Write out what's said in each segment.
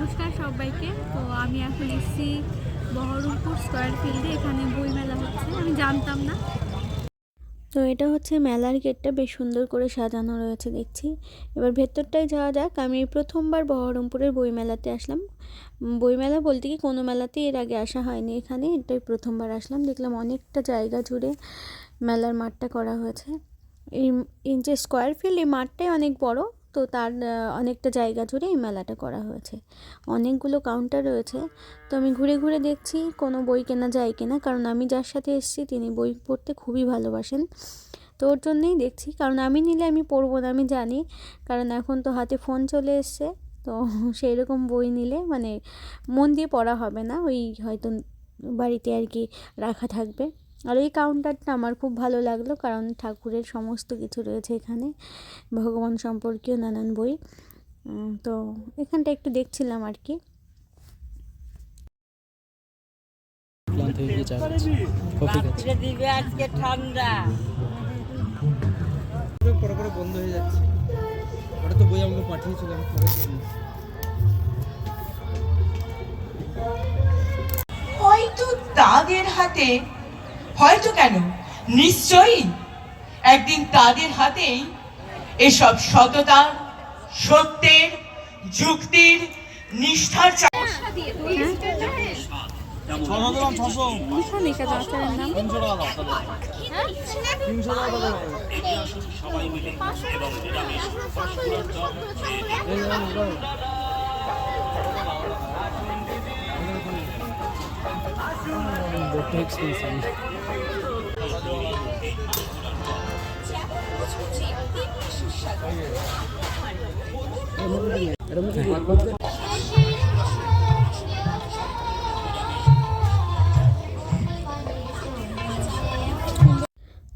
নমস্কার সবাইকে। তো আমি এখন এসেছি বহরমপুর স্কয়ার ফিল্ডে। এখানে বই মেলা হচ্ছে, আমি জানতাম না। তো এটা হচ্ছে মেলার গেটটা, বেশ সুন্দর করে সাজানো রয়েছে দেখছি। এবার ভেতরটায় যাওয়া যাক। আমি প্রথমবার বহরমপুরের বই মেলাতে আসলাম। বই মেলা বলতে কি কোনো মেলাতে এর আগে আসা হয়নি, এখানে এটাই প্রথমবার আসলাম। দেখলাম অনেকটা জায়গা জুড়ে মেলার মাঠটা করা হয়েছে। এই এই যে স্কয়ার ফিল্ড, এই মাঠটাই অনেক বড়। তো তার অনেকটা জায়গা জুড়ে এই মেলাটা করা হয়েছে। অনেকগুলো কাউন্টার রয়েছে। তো আমি ঘুরে ঘুরে দেখছি কোনো বই কেনা যায় কিনা, কারণ আমি যার সাথে এসেছি তিনি বই পড়তে খুবই ভালোবাসেন। তো ওর জন্যই দেখছি, কারণ আমি নিলে আমি পড়বো না, আমি জানি। কারণ এখন তো হাতে ফোন চলে এসছে। তো সেই রকম বই নিলে মানে মন দিয়ে পড়া হবে না, ওই হয়তো বাড়িতে আর কি রাখা থাকবে। আর এই কাউন্টারটা আমার খুব ভালো লাগলো, কারণ ঠাকুরের সমস্ত কিছু রয়েছে এখানে, ভগবান সম্পর্কীয় নানান বই। তো এখানটা একটু দেখছিলাম আর কি। ঠান্ডা পরে পরে বন্ধ হয়ে যাচ্ছে। ওটা তো বই আমাকে পাঠিয়েছিলাম। হয়তো তাদের হাতে, হয়তো কেন নিশ্চয়ই একদিন তাদের হাতেই এসব সততা, সত্যের, যুক্তির, নিষ্ঠার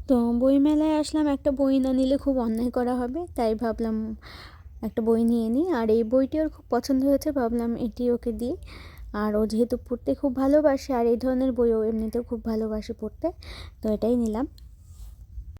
তো বইমেলায় আসলাম, একটা বই না নিলে খুব অন্যায় করা হবে, তাই ভাবলাম একটা বই নিয়ে নিই। আর এই বইটি ওর খুব পছন্দ হয়েছে, ভাবলাম এটি ওকে দিই। আর ও যেহেতু পড়তে খুব ভালোবাসে, আর এই ধরনের বইও এমনিতেও খুব ভালোবাসে পড়তে, তো এটাই নিলাম।